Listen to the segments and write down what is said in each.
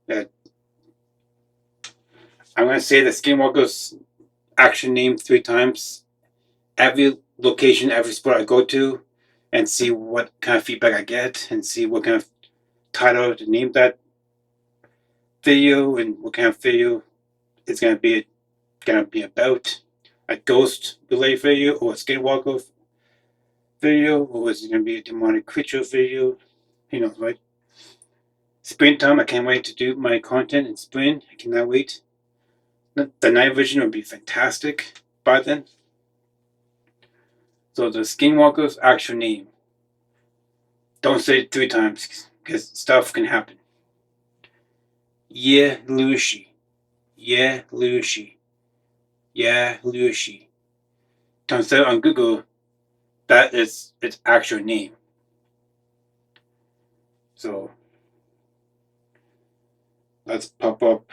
that I'm going to say the Skinwalker's action name 3 times. Every location, every spot I go to, and see what kind of feedback I get, and see what kind of title to name that video, and what kind of video it's going to be about. A ghost related video, or a Skinwalker video, or is it going to be a demonic creature video? Right? Springtime, I can't wait to do my content in spring. I cannot wait. The night vision would be fantastic by then. So the Skinwalker's actual name. Don't say it 3 times, because stuff can happen. Yeah, Lucy. Yeah, Lucy. Yeah, Lucy. Turns out on Google, that is its actual name. So let's pop up.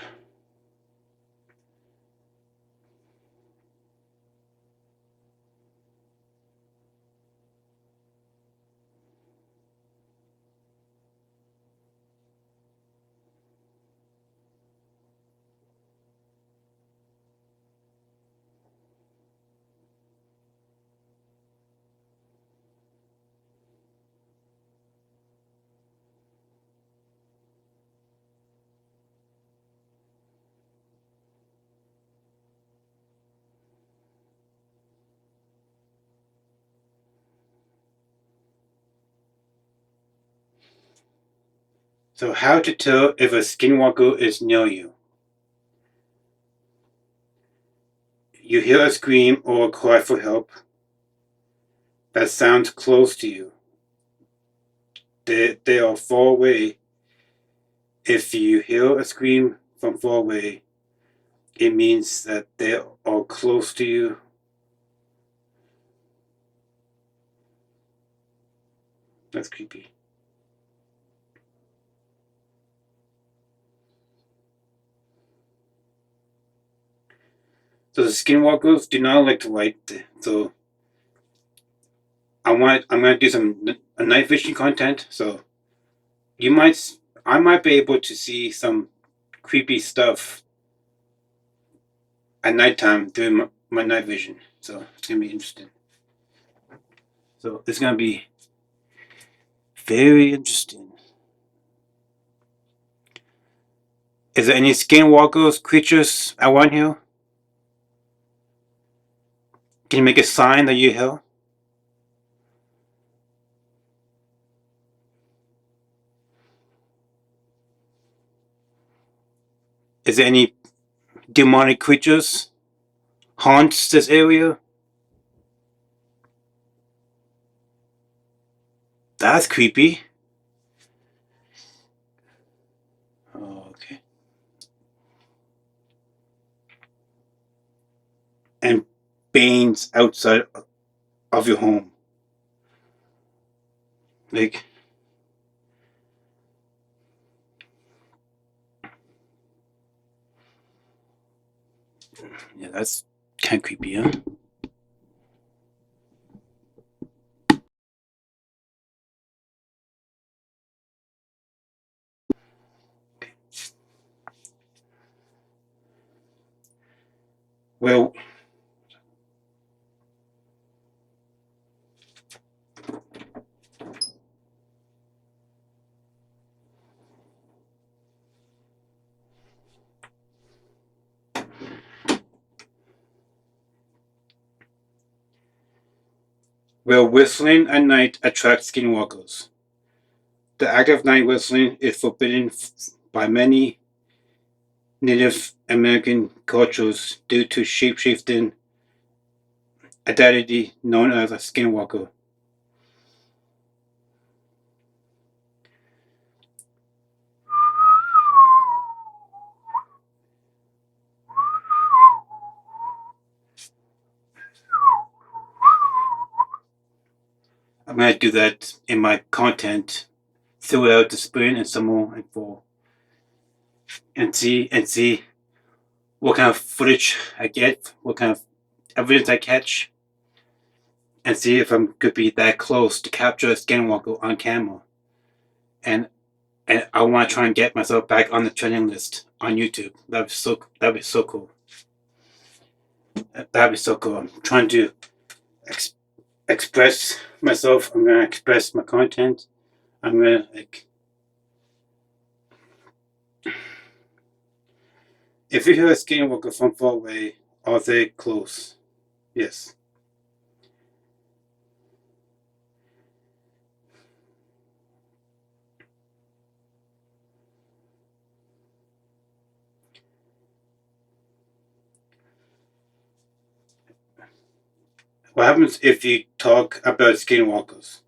So how to tell if a Skinwalker is near you. You hear a scream or a cry for help that sounds close to you. They are far away. If you hear a scream from far away, it means that they are close to you. That's creepy. So the Skinwalkers do not like to light. So I'm gonna do some night vision content. So I might be able to see some creepy stuff at nighttime during my night vision. So it's gonna be interesting. So it's gonna be very interesting. Is there any Skinwalkers creatures around here? Can you make a sign that you hear? Is there any demonic creatures haunts this area? That's creepy. Okay. And banes outside of your home. Like, yeah, that's kind of creepy, huh? Well, whistling at night attracts skinwalkers. The act of night whistling is forbidden by many Native American cultures due to shape-shifting identity known as a skinwalker. I'm going to do that in my content throughout the spring and summer and fall, and see what kind of footage I get, what kind of evidence I catch, and see if I'm could be that close to capture a skinwalker on camera. And and I want to try and get myself back on the trending list on YouTube. That'd be so cool. That'd be so cool. I'm trying to express myself. I'm gonna express my content. I'm gonna If you hear a skinwalker from far away, are they close? Yes. What happens if you talk about skinwalkers?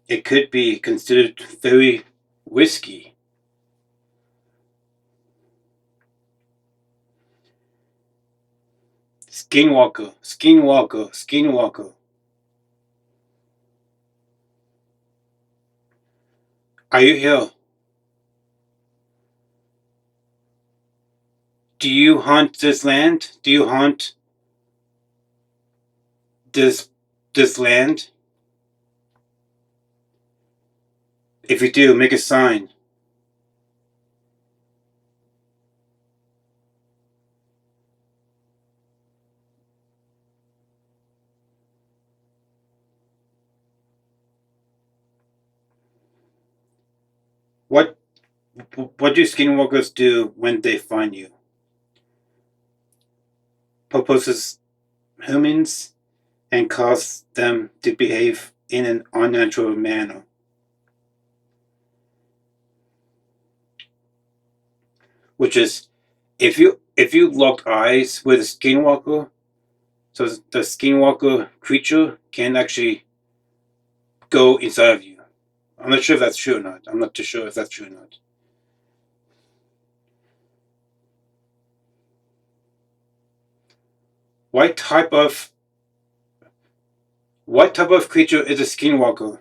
It could be considered very risky. Skinwalker, skinwalker, skinwalker. Are you here? Do you haunt this land? Do you haunt this land? If you do, make a sign. What what do skinwalkers do when they find you? Proposes humans and cause them to behave in an unnatural manner. Which is if you lock eyes with a skinwalker, so the skinwalker creature can actually go inside of you. I'm not sure if that's true or not. I'm not too sure if that's true or not. What type of creature is a skinwalker?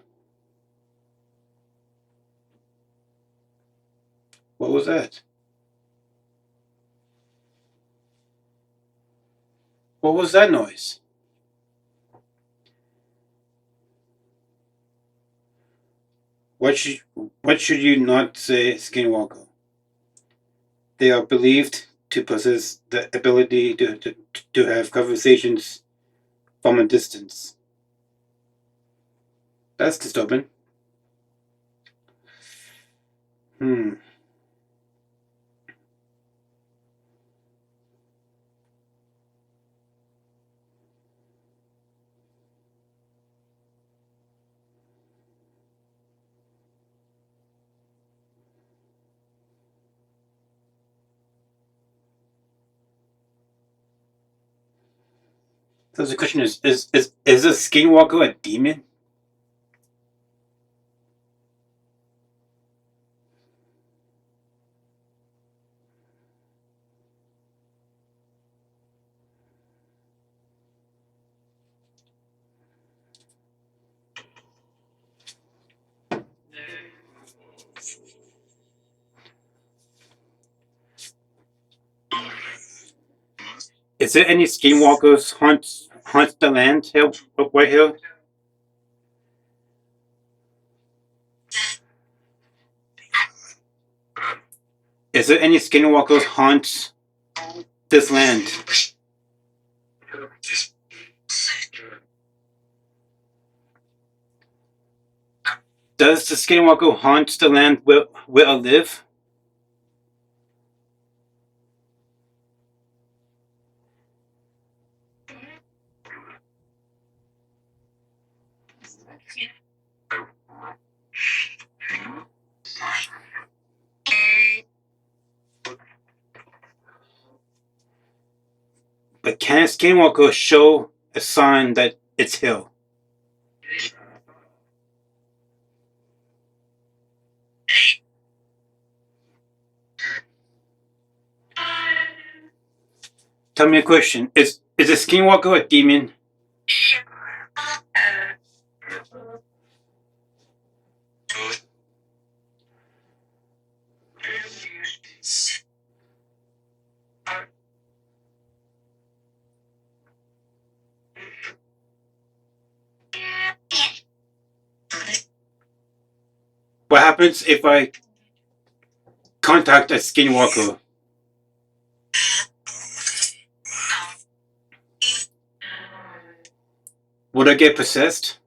What was that? What was that noise? What should you not say skinwalker? They are believed to possess the ability to have conversations from a distance. That's disturbing. Hmm. So the question is a skinwalker a demon? Is there any skinwalkers hunt the land here right here? Is there any skinwalkers hunt this land? Does the skinwalker haunt the land where I live? But can a skinwalker show a sign that it's here? Tell me a question. Is a skinwalker a demon? What happens if I contact a skinwalker? Would I get possessed?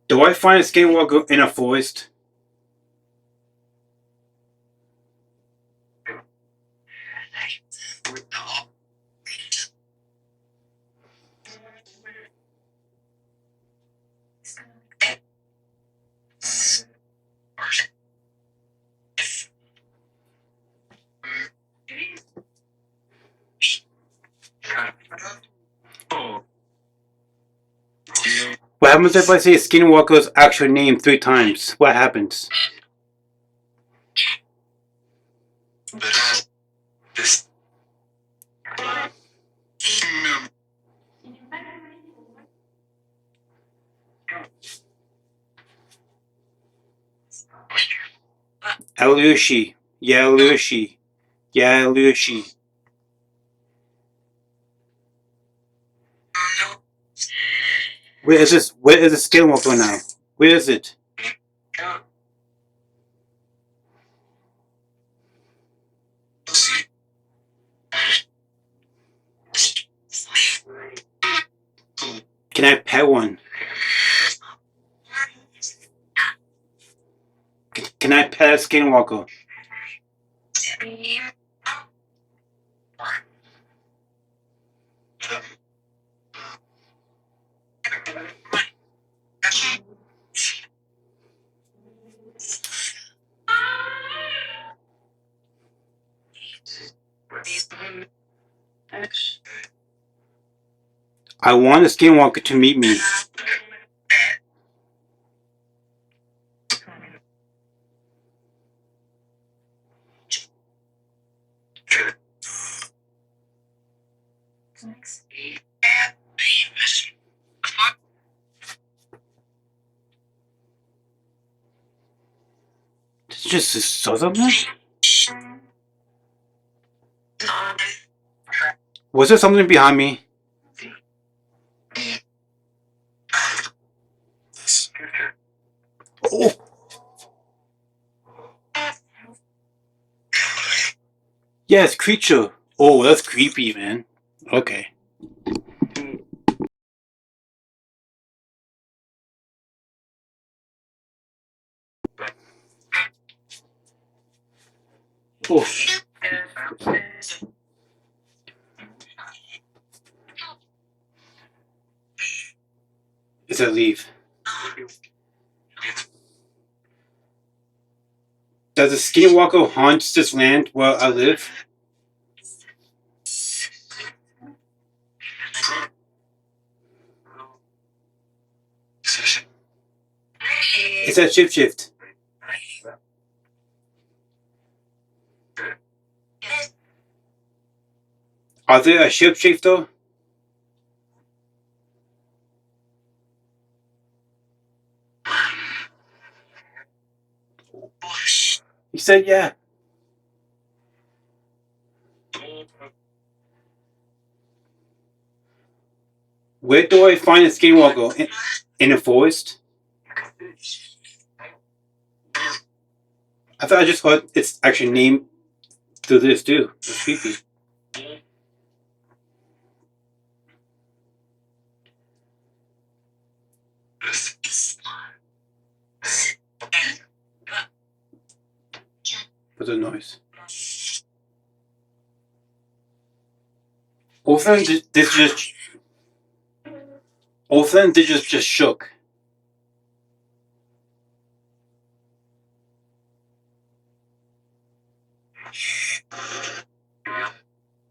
Do I find a skinwalker in a forest? What happens if I say skinwalker's actual name 3 times? What happens? Alushi. Yalushi. Yalushi. Where is this? Where is the skinwalker now? Where is it? Can I pet one? Can I pet a skinwalker? I want a skinwalker to meet me. It's just saw something? Was there something behind me? Oh! Yes, creature. Oh, that's creepy, man. Okay. Oh. It's a leaf. Does the skinwalker haunt this land where I live? It's a shift. Are there a shifter? He said, yeah. Where do I find a skinwalker? In a forest? I thought I just heard its actual name through this too. It's creepy. What's the noise? All of a sudden, this just shook.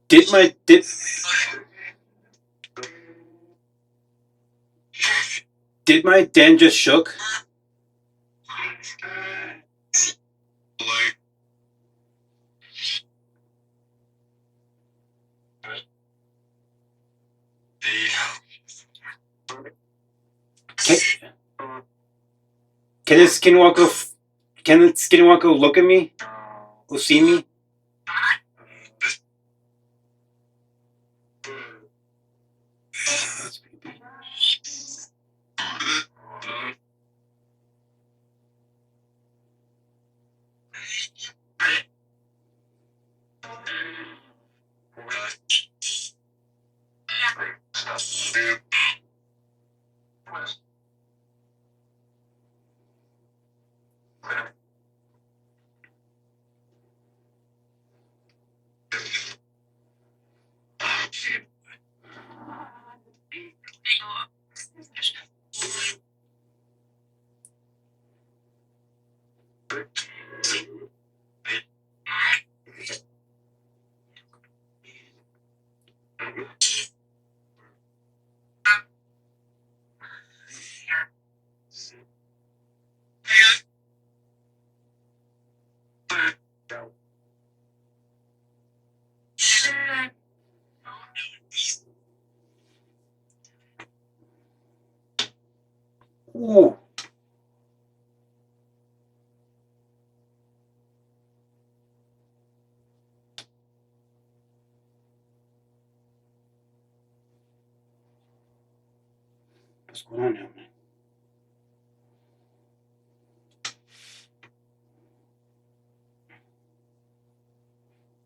Did my den just shook? Can the skinwalker? Can the skinwalker look at me or see me? That's creepy. Ooh. What's going on now, man? I'm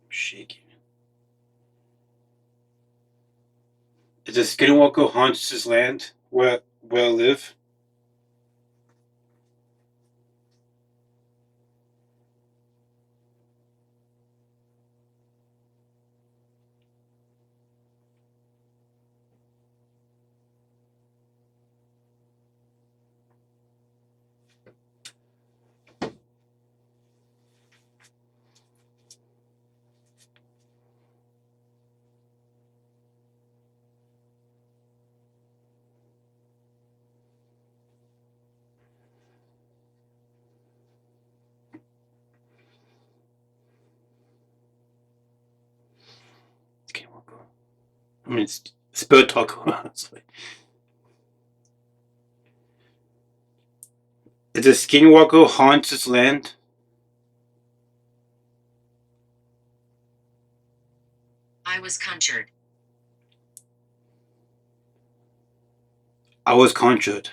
shaking. Is the skinwalker haunts this land where I live? Skinwalker. I mean, it's spirit talk. Honestly. Is the skinwalker haunts this land? I was conjured. I was conjured.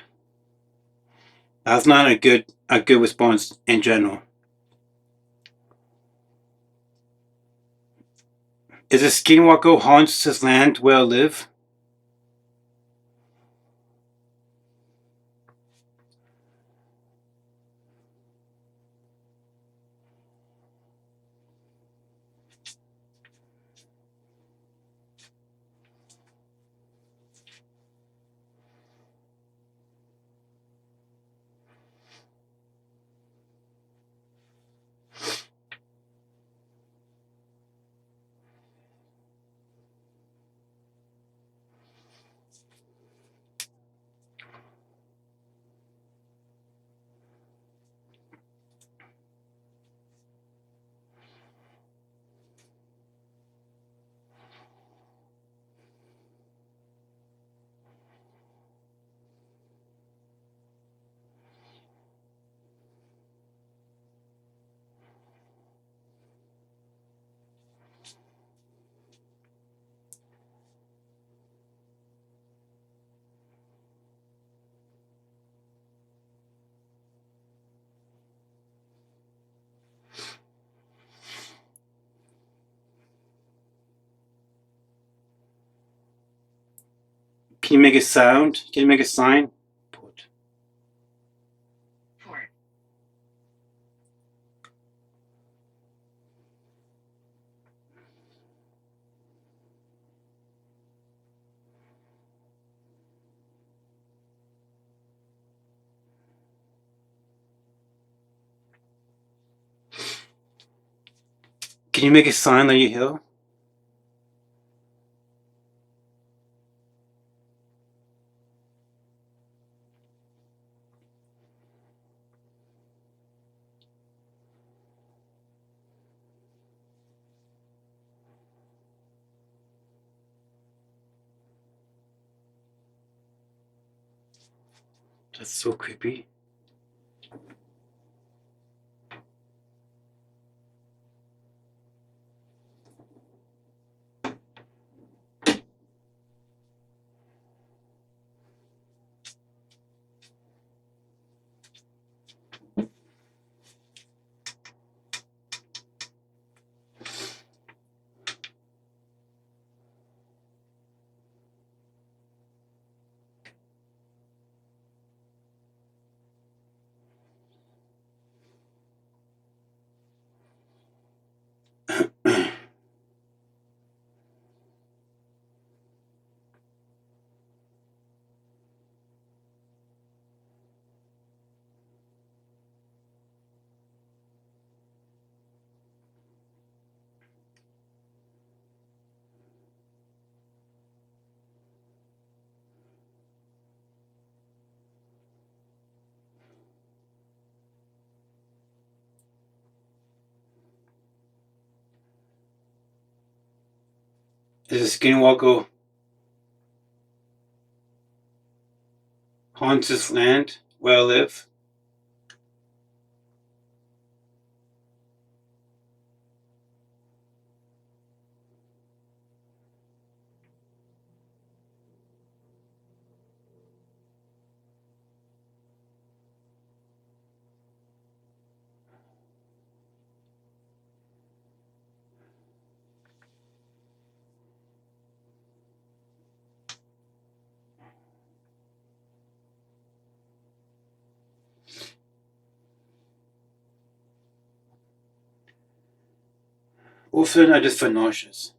That's not a good response in general. Is the skinwalker haunts this land where I live? Can you make a sound? Can you make a sign? Port. Port. Can you make a sign that you hear? That's so creepy. There's a skinwalker haunts this land where I live. All of a sudden, I just feel nauseous.